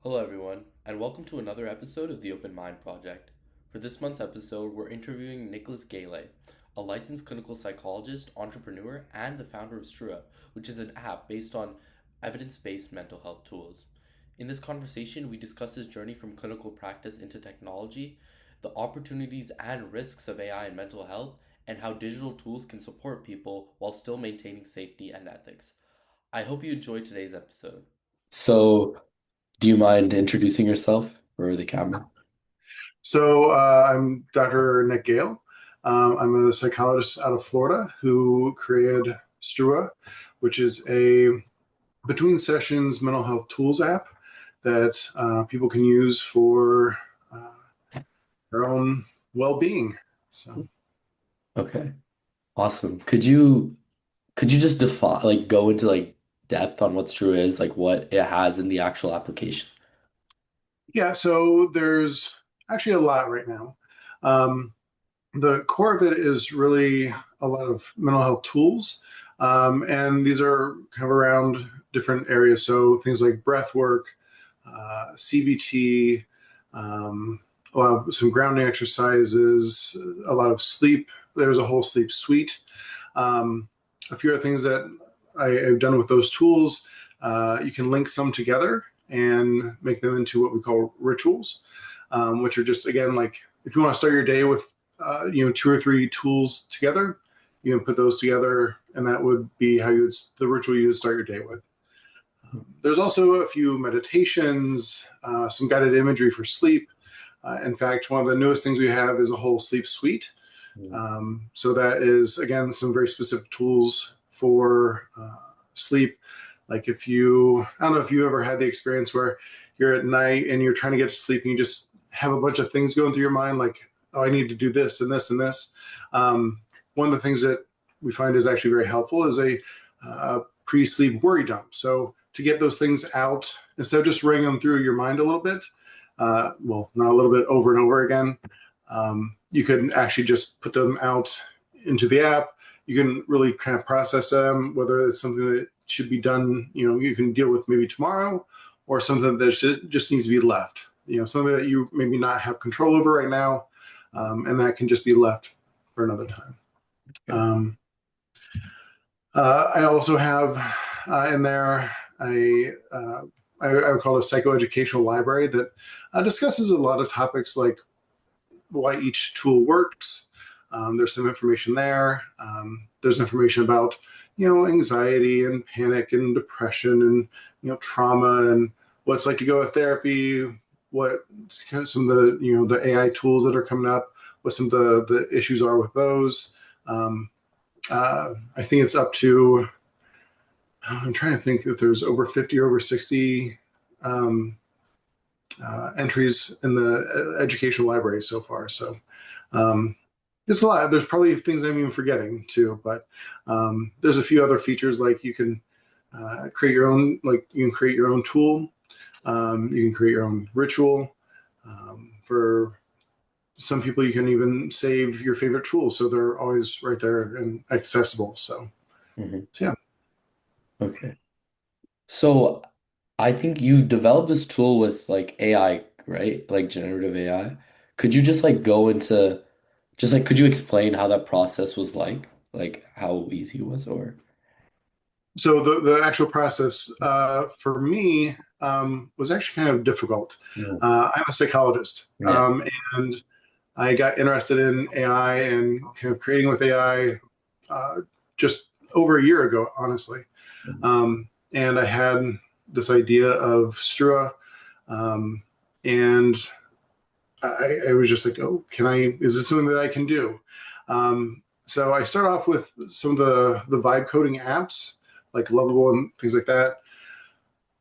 Hello, everyone, and welcome to another episode of the Open Mind Project. For this month's episode, we're interviewing Nicholas Gale, a licensed clinical psychologist, entrepreneur, and the founder of Strua, which is an app based on evidence based mental health tools. In this conversation, we discuss his journey from clinical practice into technology, the opportunities and risks of AI in mental health, and how digital tools can support people while still maintaining safety and ethics. I hope you enjoyed today's episode. So, do you mind introducing yourself for the camera? I'm Dr. Nick Gale. I'm a psychologist out of Florida who created Strua, which is a between sessions mental health tools app that people can use for their own well-being. So, Okay, awesome. Could you just define go into depth on what True is, like what it has in the actual application? yeah, so there's actually a lot right now. Um, the core of it is really a lot of mental health tools. And these are kind of around different areas. So things like breath work, CBT, um, a lot of some grounding exercises, a lot of sleep. There's a whole sleep suite. Um, a few other things that I've done with those tools. You can link some together and make them into what we call rituals, which are just, again, like if you want to start your day with two or three tools together, you can put those together, and that would be how you would the ritual you would start your day with. There's also a few meditations, some guided imagery for sleep. In fact, one of the newest things we have is a whole sleep suite. Mm. So that is, again, some very specific tools for sleep. Like I don't know if you ever had the experience where you're at night and you're trying to get to sleep and you just have a bunch of things going through your mind, like, oh, I need to do this and this and this. One of the things that we find is actually very helpful is a pre-sleep worry dump. So to get those things out, instead of just ringing them through your mind a little bit, well, not a little bit over and over again, you can actually just put them out into the app. You can really kind of process them, whether it's something that should be done, you can deal with maybe tomorrow, or something that just needs to be left, something that you maybe not have control over right now, and that can just be left for another time. Okay. Um, I also have in there I would call it a psychoeducational library that discusses a lot of topics like why each tool works. There's some information there. There's information about anxiety and panic and depression and trauma and what it's like to go to therapy. What some of the AI tools that are coming up, what some of the issues are with those. Um, I think it's up to, I'm trying to think if there's over 50 or over 60 um, entries in the educational library so far. So um, it's a lot. There's probably things I'm even forgetting too, but there's a few other features like you can create your own, like you can create your own tool. You can create your own ritual. For some people, you can even save your favorite tools, so they're always right there and accessible. Mhm. So yeah. Okay. So I think you developed this tool with AI, right? Like generative AI. Could you just go into could you explain how that process was like? Like how easy it was or So the actual process for me was actually kind of difficult. Mm. I'm a psychologist, Yeah. and I got interested in AI and kind of creating with AI just over a year ago, honestly. Mhm. And I had this idea of Strua, um, and I was just like, oh, is this something that I can do? So I started off with some of the vibe coding apps like Lovable and things like that.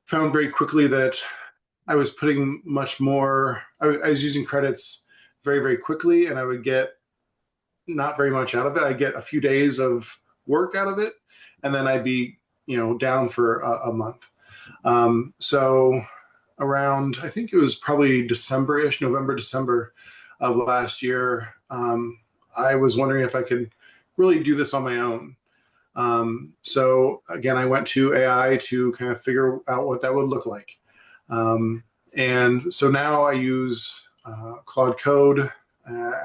Found very quickly that I was putting much more, I was using credits very, very quickly, and I would get not very much out of it. I get a few days of work out of it, and then I'd be, down for a month. So around, I think it was probably December-ish, November, December of last year, I was wondering if I could really do this on my own. So again, I went to AI to kind of figure out what that would look like. Um, And so now I use Claude Code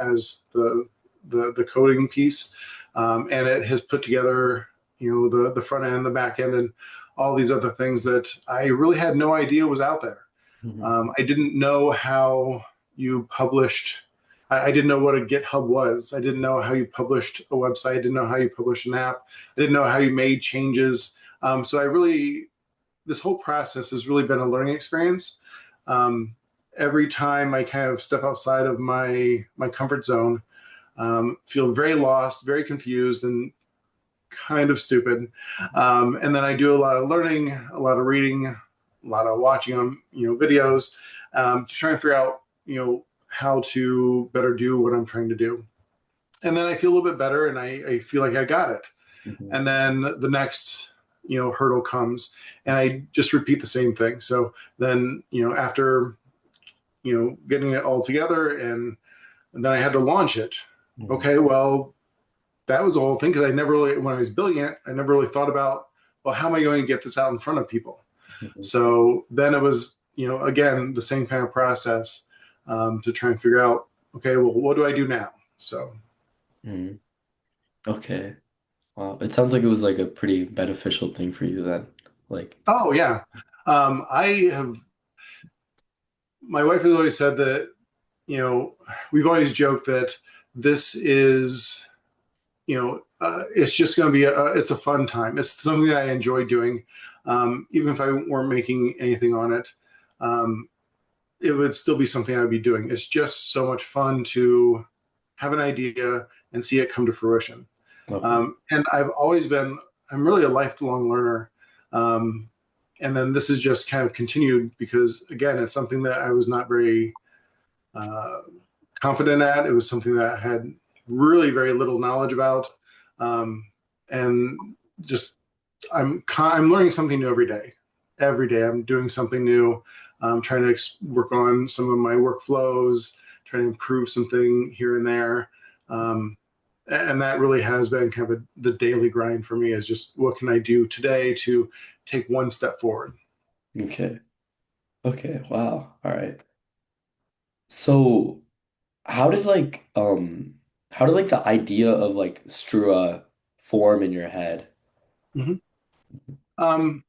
as the coding piece, and it has put together the front end, the back end, and all these other things that I really had no idea was out there. Mhm. I didn't know how you published. I didn't know what a GitHub was. I didn't know how you published a website. I didn't know how you published an app. I didn't know how you made changes. So I really, this whole process has really been a learning experience. Um, every time I kind of step outside of my comfort zone, feel very lost, very confused, and kind of stupid. And then I do a lot of learning, a lot of reading, a lot of watching on videos to try and figure out how to better do what I'm trying to do. And then I feel a little bit better, and I feel like I got it. Mhm. And then the next hurdle comes, and I just repeat the same thing. So then after getting it all together, and then I had to launch it. Mhm. Okay, well, that was the whole thing because I never really, when I was building it, I never really thought about, well, how am I going to get this out in front of people? Mhm. So then it was, again, the same kind of process to try and figure out, okay, well, what do I do now? So, Mhm. Okay. Wow. It sounds like it was like a pretty beneficial thing for you then. Like, oh yeah, I have. My wife has always said that we've always joked that this is it's just going to be it's a fun time. It's something that I enjoy doing, even if I weren't making anything on it. Um, it would still be something I would be doing. It's just so much fun to have an idea and see it come to fruition. okay. And I'm really a lifelong learner. Um, and then this is just kind of continued because, again, it's something that I was not very uh, confident at. It was something that I had really very little knowledge about. Um, and just, I'm learning something new every day. Every day I'm doing something new. I'm trying to work on some of my workflows, trying to improve something here and there. Um, and that really has been kind of the daily grind for me is just what can I do today to take one step forward. Okay. Okay. Wow. All right. So how did how did like the idea of like Strua form in your head? Mm-hmm. Um,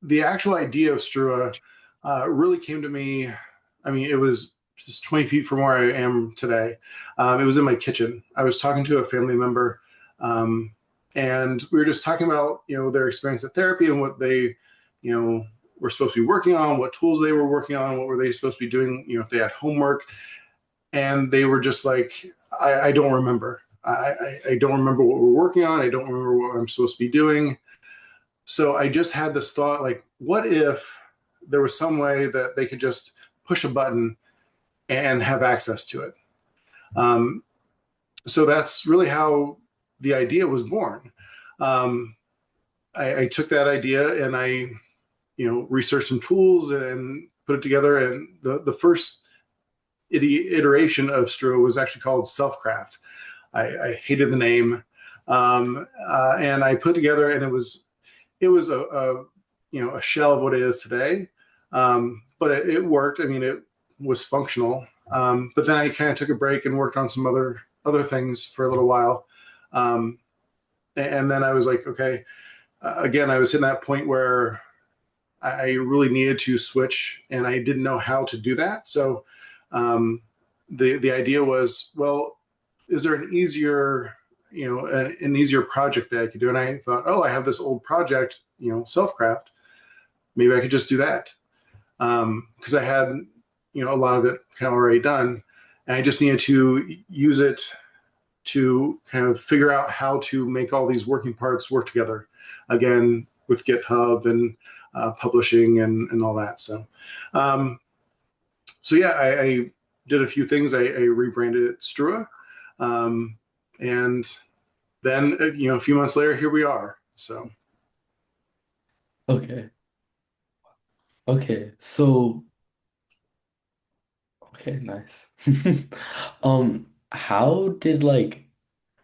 the actual idea of Strua really came to me. I mean, it was just 20 feet from where I am today. It was in my kitchen. I was talking to a family member, um, and we were just talking about their experience at therapy and what they you know were supposed to be working on, what tools they were working on, what were they supposed to be doing, if they had homework, and they were just like, I don't remember. I don't remember what we're working on. I don't remember what I'm supposed to be doing. So I just had this thought like, what if there was some way that they could just push a button and have access to it? Um, so that's really how the idea was born. Um, I took that idea and I, researched some tools and put it together. And the first iteration of Strua was actually called Selfcraft. I hated the name, and I put together, and it was a shell of what it is today. But it worked. I mean, it was functional. But then I kind of took a break and worked on some other things for a little while. Um, and then I was like, okay, again, I was in that point where I really needed to switch, and I didn't know how to do that. So um, the idea was, well, is there an easier project that I could do? And I thought, oh, I have this old project, Selfcraft. Maybe I could just do that because I had a lot of it kind of already done, and I just needed to use it to kind of figure out how to make all these working parts work together. Again, with GitHub and publishing and all that. Um, so yeah, I did a few things. I rebranded it Strua, um, and then a few months later, here we are. So Okay. Okay. So, okay, nice. How did like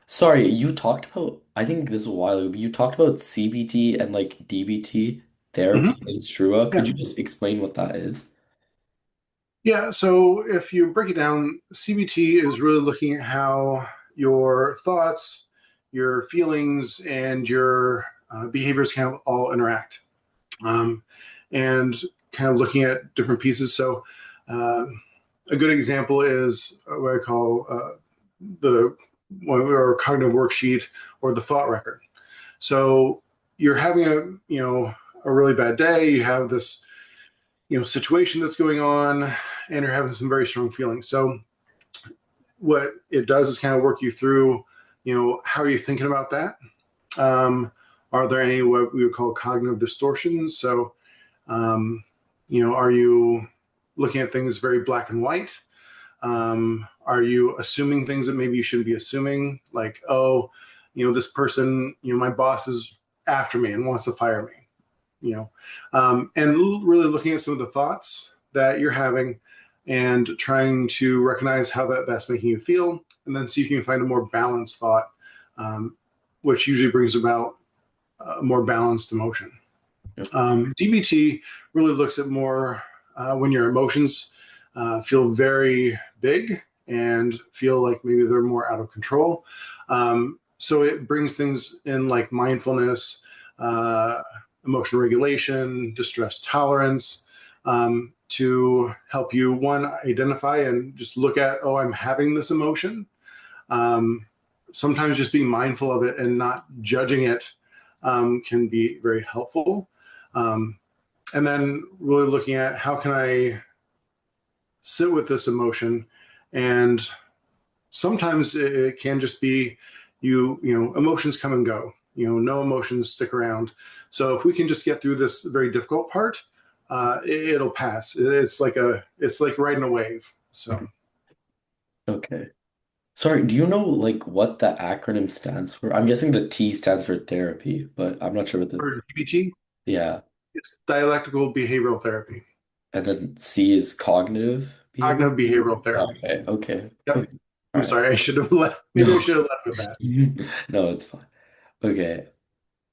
sorry, you talked about I think this was a while ago, but you talked about CBT and like DBT. therapy Mhm. in Strua. Yeah. Could you just explain what that is? Yeah. So if you break it down, CBT is really looking at how your thoughts, your feelings, and your behaviors kind of all interact. Um, and kind of looking at different pieces. So, uh, a good example is what I call the one or cognitive worksheet or the thought record. So you're having a really bad day. You have this situation that's going on, and you're having some very strong feelings. So what it does is kind of work you through. How are you thinking about that? Are there any what we would call cognitive distortions? So are you looking at things very black and white? Are you assuming things that maybe you shouldn't be assuming? Like, oh, this person, my boss is after me and wants to fire me. And really looking at some of the thoughts that you're having and trying to recognize how that's making you feel, and then see if you can find a more balanced thought, um, which usually brings about a more balanced emotion. DBT really looks at more when your emotions feel very big and feel like maybe they're more out of control. So it brings things in like mindfulness, uh, emotional regulation, distress tolerance, to help you, one, identify and just look at, oh, I'm having this emotion. Um, Sometimes just being mindful of it and not judging it can be very helpful. Um, and then really looking at how can I sit with this emotion. And sometimes it can just be emotions come and go. No emotions stick around. So if we can just get through this very difficult part, it'll pass. It's like riding a wave. So Okay. Sorry, do you know like what the acronym stands for? I'm guessing the T stands for therapy, but I'm not sure what the for DBT, yeah. it's dialectical behavioral therapy, And then C is cognitive behavior. cognitive behavioral therapy. Okay, okay, Yep. okay. All I'm right. sorry, I should have left. Maybe I No. should have left with that. No, it's fine. Okay.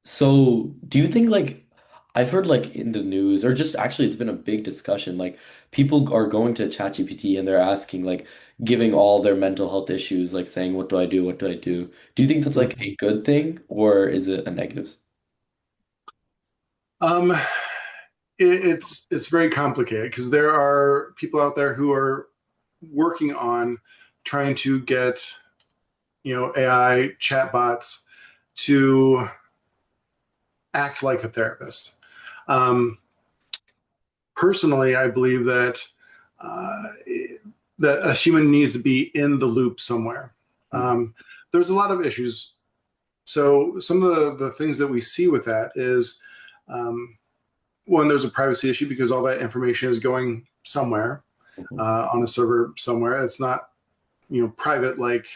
So, do you think like I've heard like in the news or just actually it's been a big discussion like people are going to ChatGPT and they're asking like giving all their mental health issues like saying what do I do? What do I do? Do you think that's like a good thing or is it a negative? Um, it's very complicated because there are people out there who are working on trying to get AI chatbots to act like a therapist. Um, Personally, I believe uh, that a human needs to be in the loop somewhere. Um, there's a lot of issues. So some of the things that we see with that is um, one, there's a privacy issue because all that information is going somewhere Mhm. on a server somewhere. It's not private like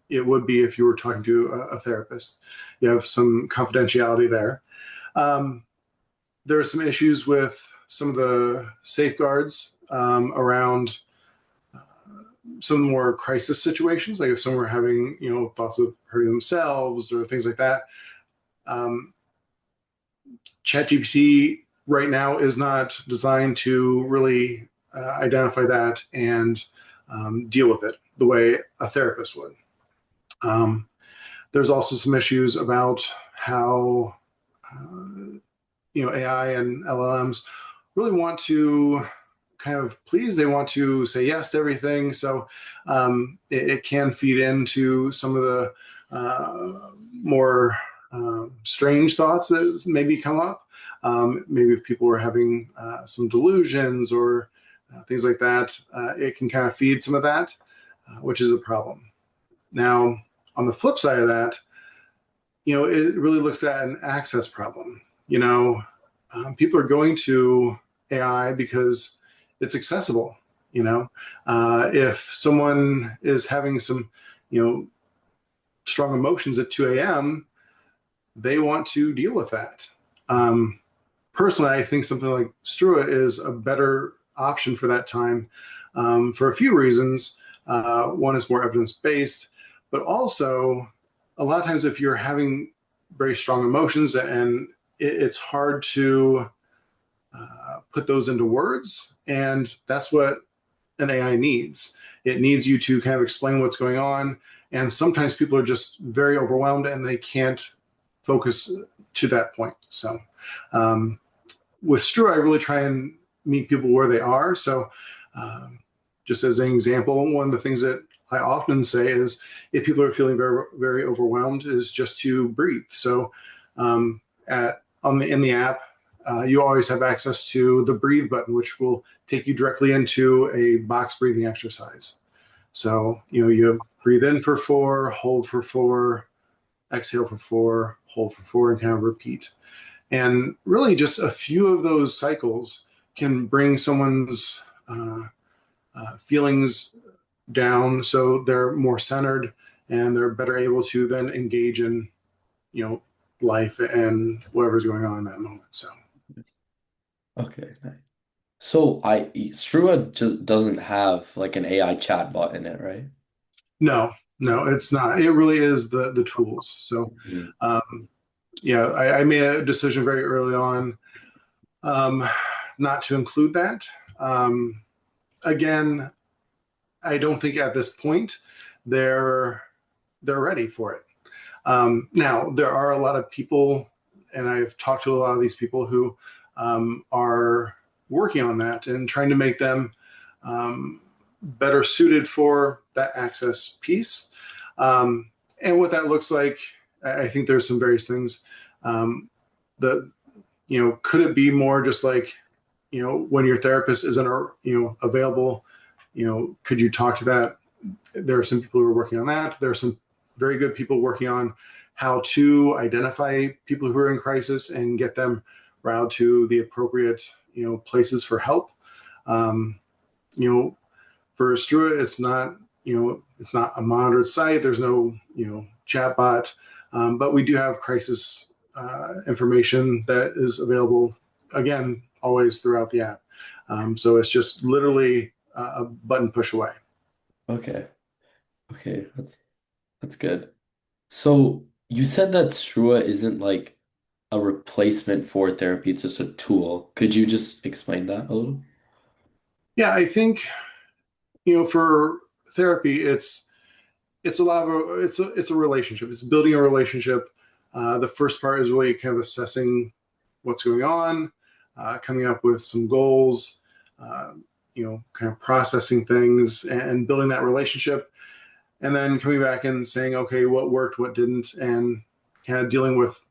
it would be if you were talking to a therapist. You have some confidentiality there. Um, there are some issues with some of the safeguards around some more crisis situations, like if someone were having thoughts of hurting themselves or things like that. Um, ChatGPT right now is not designed to really identify that and deal with it the way a therapist would. Um, there's also some issues about how AI and LLMs really want to kind of please. They want to say yes to everything. So it can feed into some of the more strange thoughts that maybe come up. Maybe if people are having some delusions or things like that, it can kind of feed some of that, which is a problem. Now, on the flip side of that, it really looks at an access problem. People are going to AI because it's accessible. If someone is having some, strong emotions at 2 a.m., they want to deal with that. Um, Personally, I think something like Strua is a better option for that time for a few reasons. One is more evidence based, but also a lot of times if you're having very strong emotions and it's hard to put those into words, and that's what an AI needs. It needs you to kind of explain what's going on, and sometimes people are just very overwhelmed and they can't focus to that point. So with Strua, I really try and meet people where they are. So just as an example, one of the things that I often say is if people are feeling very, very overwhelmed is just to breathe. So in the app, you always have access to the breathe button, which will take you directly into a box breathing exercise. So, you breathe in for 4, hold for 4, exhale for 4, hold for 4, and kind of repeat. And really just a few of those cycles can bring someone's feelings down so they're more centered and they're better able to then engage in, life and whatever's going on in that moment. So. Okay, nice. So Strua just doesn't have like an AI chatbot in it, right? No, it's not. It really is the tools. So, yeah, I made a decision very early on not to include that. Again, I don't think at this point they're ready for it. Now, there are a lot of people, and I've talked to a lot of these people who are working on that and trying to make them better suited for that access piece. And what that looks like, I think there's some various things. Could it be more just like, when your therapist isn't, available, could you talk to that? There are some people who are working on that. There are some very good people working on how to identify people who are in crisis and get them routed to the appropriate, places for help. For Strua, it's not a monitored site. There's no, chatbot, but we do have crisis information that is available, again, always throughout the app. So it's just literally a button push away. Okay. Okay, that's good. So you said that Strua isn't like a replacement for therapy, it's just a tool. Could you just explain that a little? Yeah, I think, for therapy, it's a lot of it's a relationship. It's building a relationship. The first part is really kind of assessing what's going on, coming up with some goals, kind of processing things and building that relationship, and then coming back and saying, okay, what worked, what didn't, and kind of dealing with,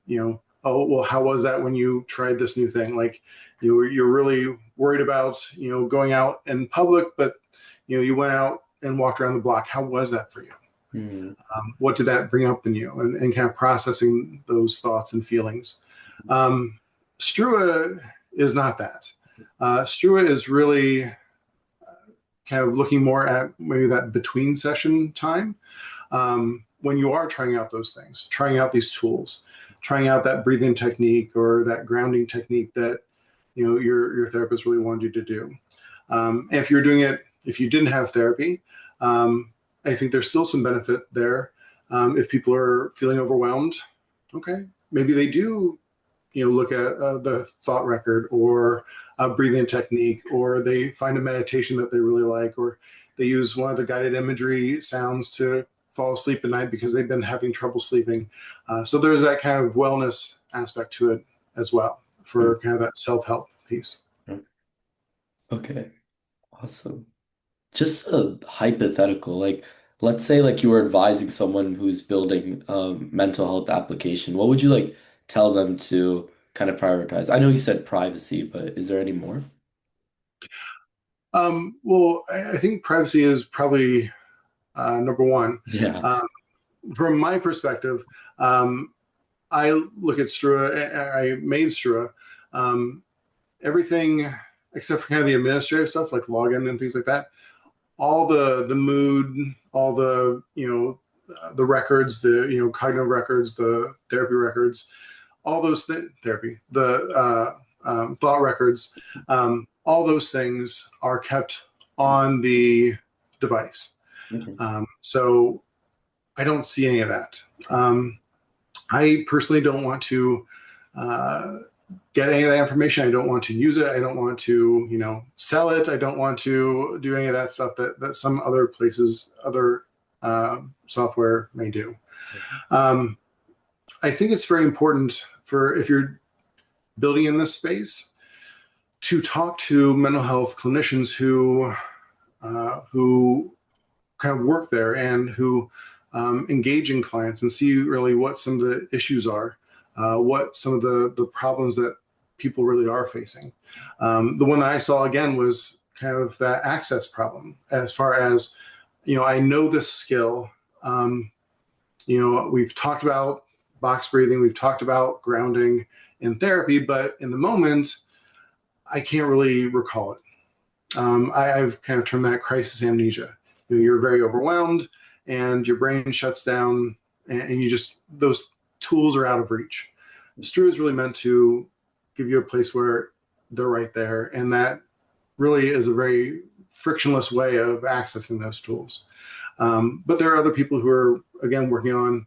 oh, well, how was that when you tried this new thing? Like, you're really worried about, going out in public, but, you went out and walked around the block. How was that for you? Hmm. What did that bring up in you? And kind of processing those thoughts and feelings. Strua is not that. Strua is really kind of looking more at maybe that between session time when you are trying out those things, trying out these tools, trying out that breathing technique or that grounding technique that your therapist really wanted you to do. And if you're doing it, if you didn't have therapy, I think there's still some benefit there. If people are feeling overwhelmed, okay, maybe they do, look at the thought record or a breathing technique, or they find a meditation that they really like, or they use one of the guided imagery sounds to fall asleep at night because they've been having trouble sleeping. So there's that kind of wellness aspect to it as well for kind of that self-help piece. Okay, awesome. Just a hypothetical, like let's say like you were advising someone who's building a mental health application. What would you like tell them to kind of prioritize? I know you said privacy, but is there any more? Well, I think privacy is probably number one. Yeah. Um, from my perspective, I look at Strua. I made Strua. Um, Everything except for kind of the administrative stuff like login and things like that. All the mood, all the the records, the cognitive records, the therapy records, all those therapy, the thought records, all those things are kept on the device. Mhm. So I don't see any of that. I personally don't want to get any of that information. I don't want to use it. I don't want to, sell it. I don't want to do any of that stuff that some other places, other software may do. Um, I think it's very important for if you're building in this space to talk to mental health clinicians who kind of work there and who engage in clients and see really what some of the issues are, what some of the problems that people really are facing. The one I saw again was kind of that access problem as far as, I know this skill. We've talked about box breathing, we've talked about grounding in therapy, but in the moment, I can't really recall it. I've kind of termed that crisis amnesia. You're very overwhelmed and your brain shuts down and those tools are out of reach. Strua is really meant to give you a place where they're right there. And that really is a very frictionless way of accessing those tools. But there are other people who are, again, working on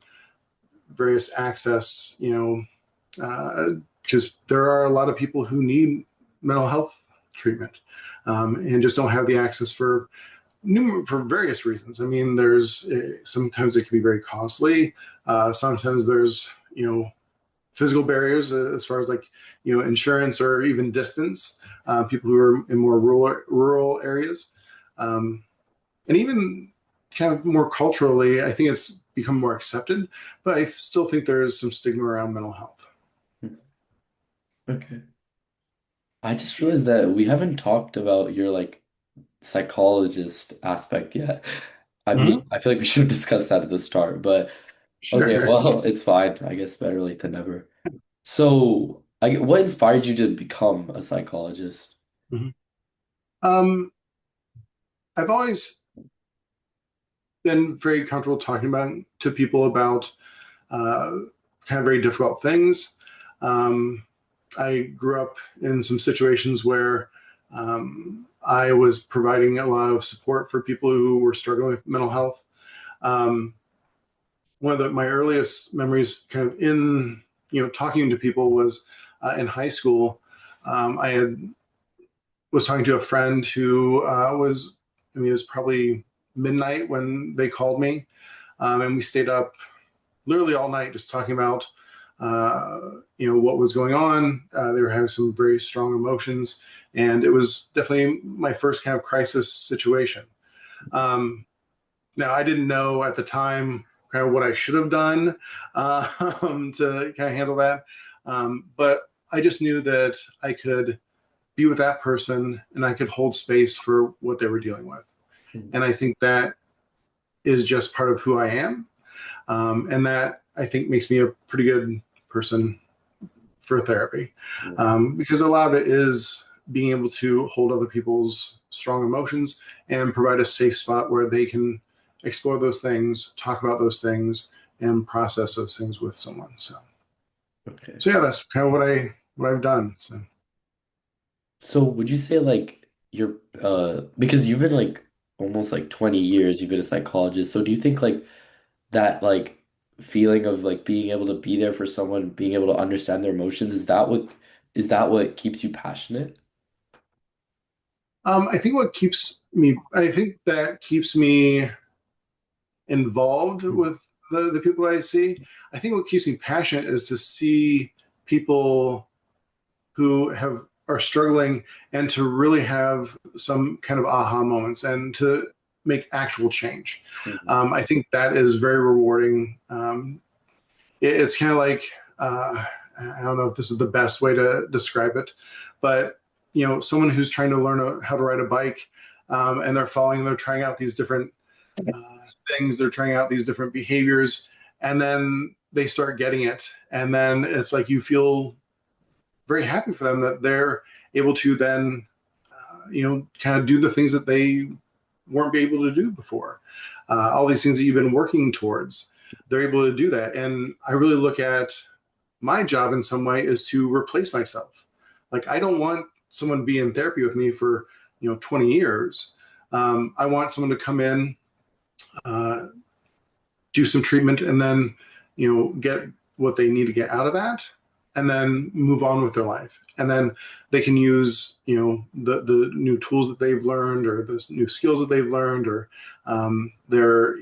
various access, because there are a lot of people who need mental health treatment and just don't have the access for various reasons. I mean, there's sometimes it can be very costly. Sometimes there's, physical barriers as far as insurance or even distance, people who are in more rural areas. And even kind of more culturally, I think it's become more accepted, but I still think there is some stigma around mental health. Okay. I just realized that we haven't talked about your psychologist aspect yet. I mean, Mm-hmm. I feel like we should have discussed that at the start, but okay, Sure. well, it's fine. I guess better late than never. So, what inspired you to become a psychologist? Mm-hmm. Um, I've always been very comfortable talking to people about kind of very difficult things. I grew up in some situations where I was providing a lot of support for people who were struggling with mental health. Um, One of my earliest memories, kind of in talking to people, was in high school. I was talking to a friend who it was probably midnight when they called me, and we stayed up literally all night just talking about what was going on. They were having some very strong emotions, and it was definitely my first kind of crisis situation. Now, I didn't know at the time kind of what I should have done to kind of handle that, but I just knew that I could be with that person and I could hold space for what they were dealing with. Mhm. And I think that is just part of who I am. And that I think makes me a pretty good person for therapy, Yeah. because a lot of it is being able to hold other people's strong emotions and provide a safe spot where they can explore those things, talk about those things, and process those things with someone. Okay. So yeah, that's kind of what I've done. So. So, would you say you're because you've been almost 20 years you've been a psychologist. So, do you think that feeling of being able to be there for someone, being able to understand their emotions, is that what keeps you passionate? I think that keeps me involved Mm. with the people that I see. I think what keeps me passionate is to see people who are struggling and to really have some kind of aha moments and to make actual change. Mhm. I think that is very rewarding. It's kind of like I don't know if this is the best way to describe it, but someone who's trying to learn how to ride a bike, and they're trying out these different things, they're trying out these different behaviors, and then they start getting it, and then it's like you feel very happy for them that they're able to then kind of do the things that they weren't able to do before. All these things that you've been working towards, they're able to do that. And I really look at my job in some way is to replace myself. Like, I don't want someone to be in therapy with me for 20 years. I want someone to come in, uh, do some treatment, and then get what they need to get out of that, and then move on with their life. And then they can use, the new tools that they've learned or the new skills that they've learned or their,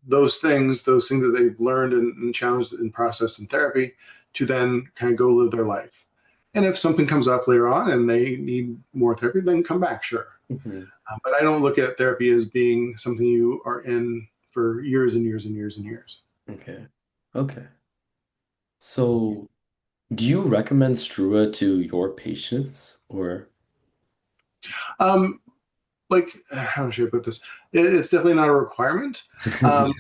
those things that they've learned and challenged and processed in therapy to then kind of go live their life. And if something comes up later on and they need more therapy, then come back, sure. Hmm. But I don't look at therapy as being something you are in for years and years and years and years. Okay. Okay. So, do you recommend Strua to your patients or? Um, like, how should I put this? It's definitely not a requirement. Um,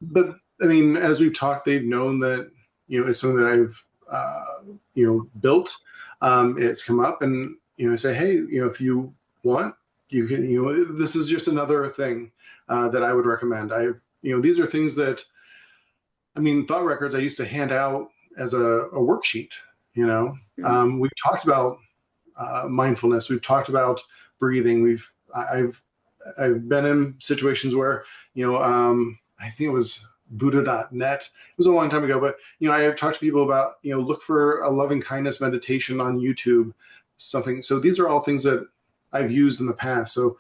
but I mean, as we've talked, they've known that, it's something that I've, built. It's come up and, I say, hey, if you want, you can, this is just another thing that I would recommend. These are things that, I mean, thought records I used to hand out as a worksheet. We've talked about mindfulness. We've talked about breathing. I've been in situations where, I think it was Buddha.net. It was a long time ago, but, I have talked to people about, look for a loving kindness meditation on YouTube, something. So these are all things that I've used in the past. So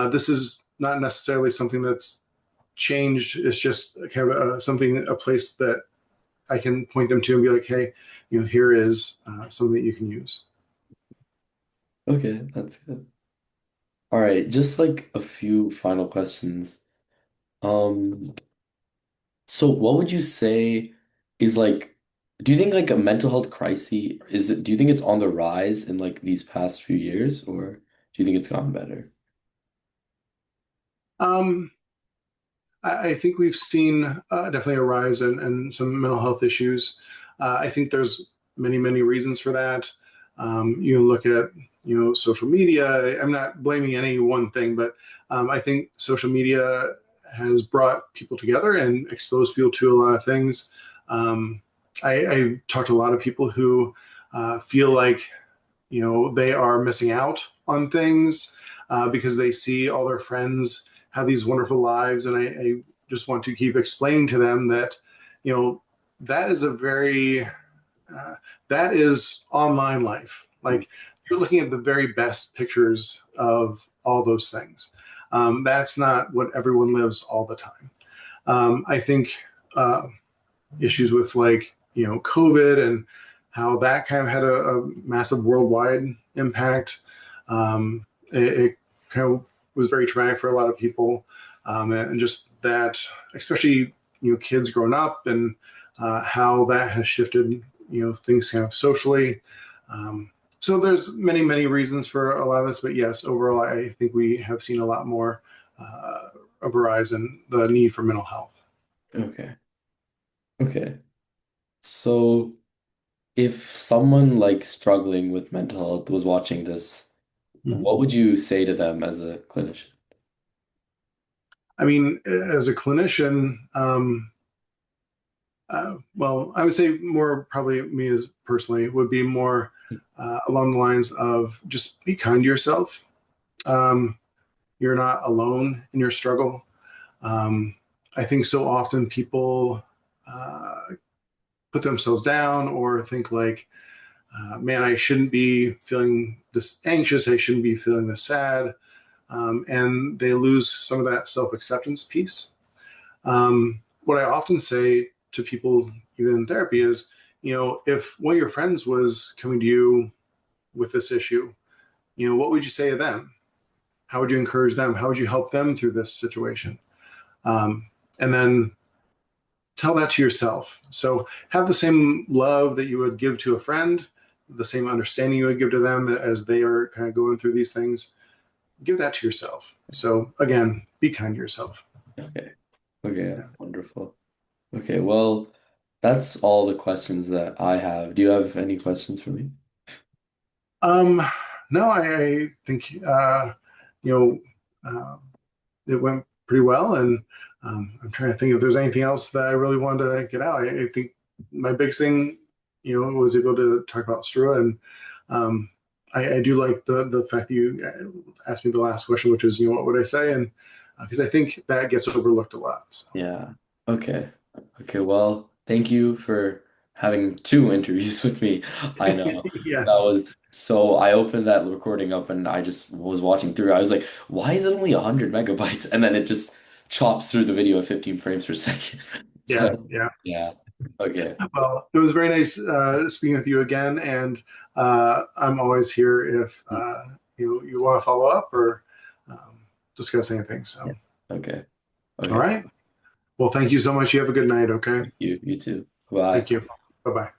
this is not necessarily something that's changed. It's just kind of a place that I can point them to and be like, hey, here is something that you can use. Okay, that's good. All right, just like a few final questions. Um, so what would you say is like, do you think like a mental health crisis do you think it's on the rise in like these past few years, or do you think it's gotten better? Um, I think we've seen definitely a rise in some mental health issues. I think there's many, many reasons for that. You look at, social media. I'm not blaming any one thing, but I think social media has brought people together and exposed people to a lot of things. Um, I talked to a lot of people who feel like, they are missing out on things because they see all their friends have these wonderful lives. And I just want to keep explaining to them that, you know, that is a very, that is online life. Like you're looking at the very best pictures of all those things. That's not what everyone lives all the time. I think uh, issues with like, COVID and how that kind of had a massive worldwide impact. It kind of was very traumatic for a lot of people, and just that, especially kids growing up and how that has shifted things kind of socially. So there's many many reasons for a lot of this, but yes, overall, I think we have seen a lot more of a rise in the need for mental health. Okay. Okay. So if someone like struggling with mental health was watching this, what would you say to them as a clinician? I mean, as a clinician, well, I would say more probably me as personally would be more along the lines of just be kind to yourself. Um, you're not alone in your struggle. Um, I think so often people uh, put themselves down or think like, man, I shouldn't be feeling this anxious. I shouldn't be feeling this sad. And they lose some of that self acceptance piece. What I often say to people, even in therapy, is, if one of your friends was coming to you with this issue, what would you say to them? How would you encourage them? How would you help them through this situation? Um, and then tell that to yourself. So have the same love that you would give to a friend, the same understanding you would give to them as they are kind of going through these things. Give that to yourself. So again, be kind to yourself. Okay. Okay, wonderful. Okay, well, that's all the questions that I have. Do you have any questions for me? Um, no, I think you know uh, it went pretty well, and I'm trying to think if there's anything else that I really wanted to get out. I think my big thing, was able to talk about Strua, and um, I do like the fact that you asked me the last question, which is, what would I say, and because I think that gets overlooked a lot. So. Yeah. Okay. Okay, well, thank you for having two interviews with me. I know. That Yes. was so I opened that recording up and I just was watching through. I was like, why is it only 100 megabytes? And then it just chops through the video at 15 frames per second. Yeah. But Yeah. yeah. Okay. Well, it was very nice speaking with you again, and I'm always here if you want to follow up or um, discuss anything. So, Yeah. Okay. all Okay. right. Well, thank you so much. You have a good night. Okay. You too. Bye. Thank you. Bye bye.